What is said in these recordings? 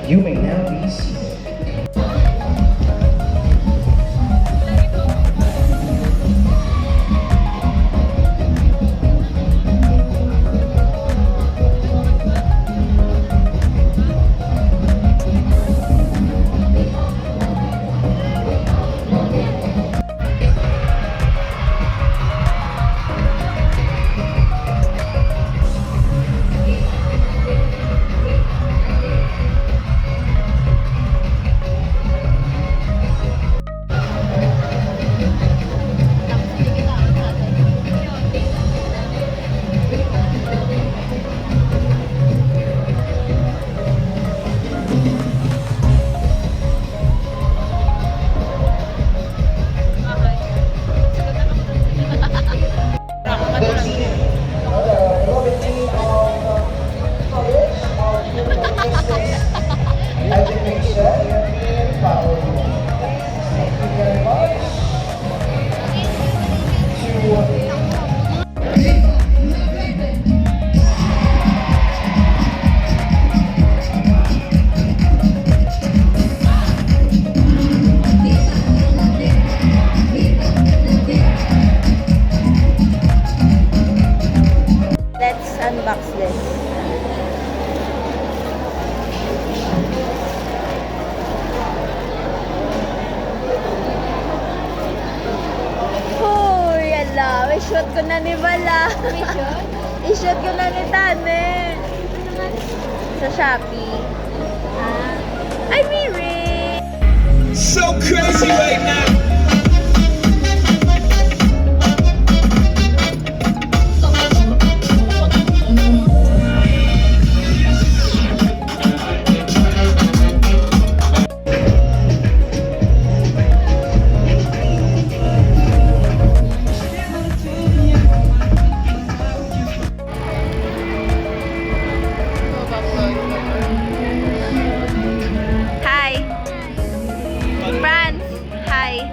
You may now be seated. Let's unbox this. Uy, ala, may shoot ko na ni Bala. May shoot? I-shoot ko na ni Tane. Sa Shopee. Ay, Miri! So crazy right now. Hi! France! Hi!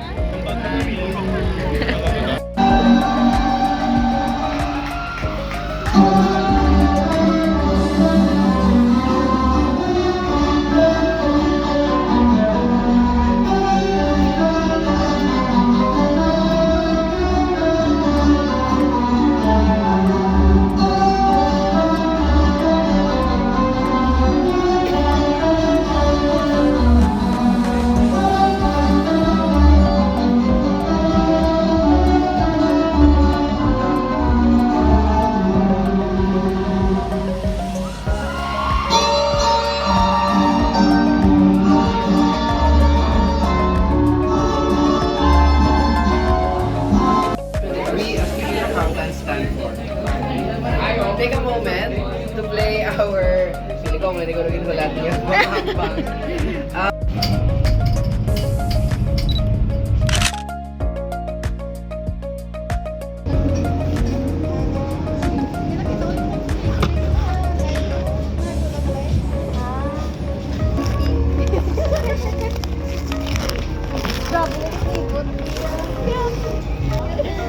Take a moment to play our... Pili ko, hindi ko rin wala niya.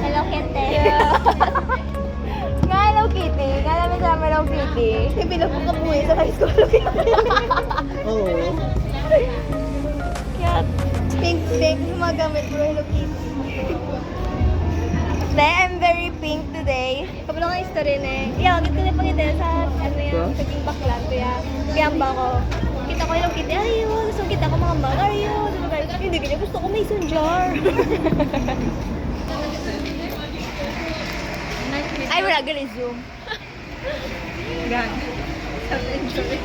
Hello, Kente. Nga, Hello Kitty. Nga namin sa Hello Kitty. Pinag ko po sa high school. Oo. Kaya, pink gumagamit ko Hello Kitty. Today, I'm very pink today. Kapag nga history na eh. Yeah, agad ko na pangiti sa ano yan, sa pink baklan. Kaya ba ko? Kita ko Hello Kitty. Ay, gusto kita ko mga Mario. Hindi kanya gusto ko Mason jar. Ay, wala ka zoom. Gano'n. Self-enjoy.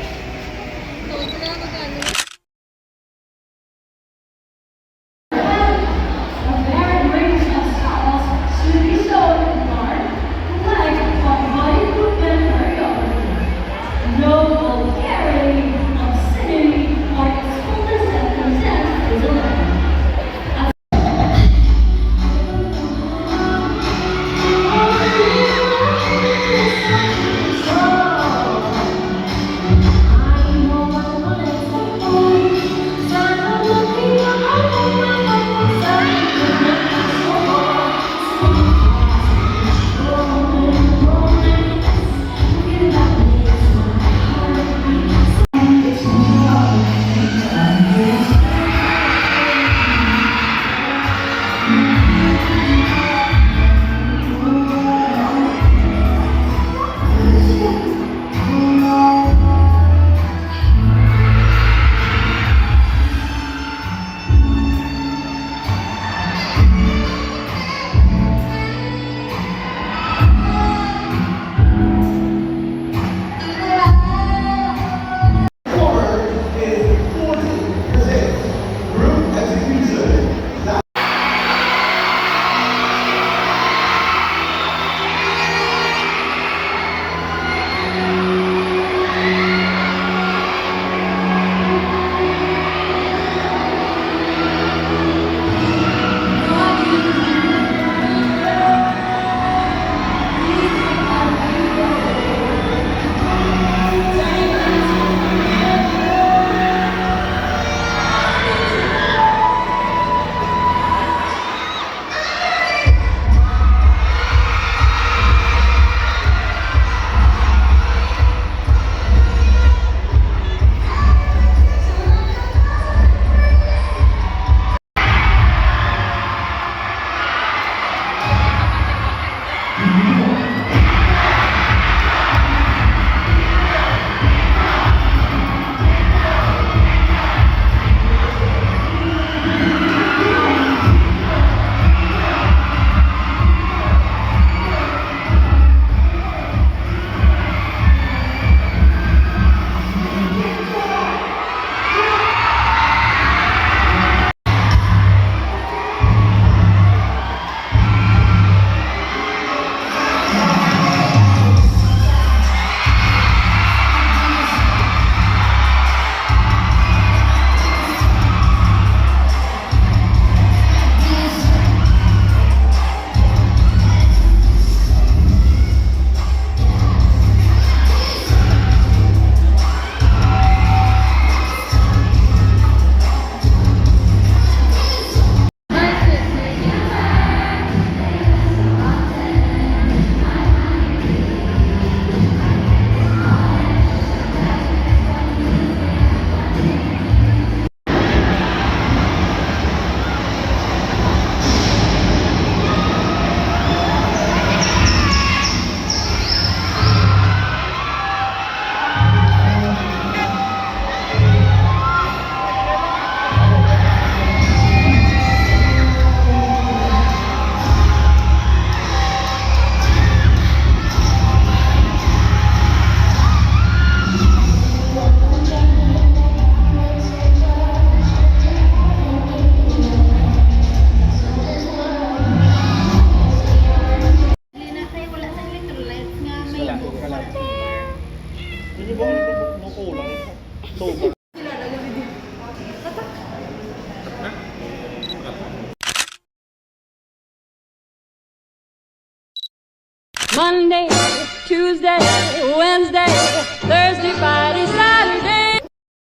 October. Monday, Tuesday,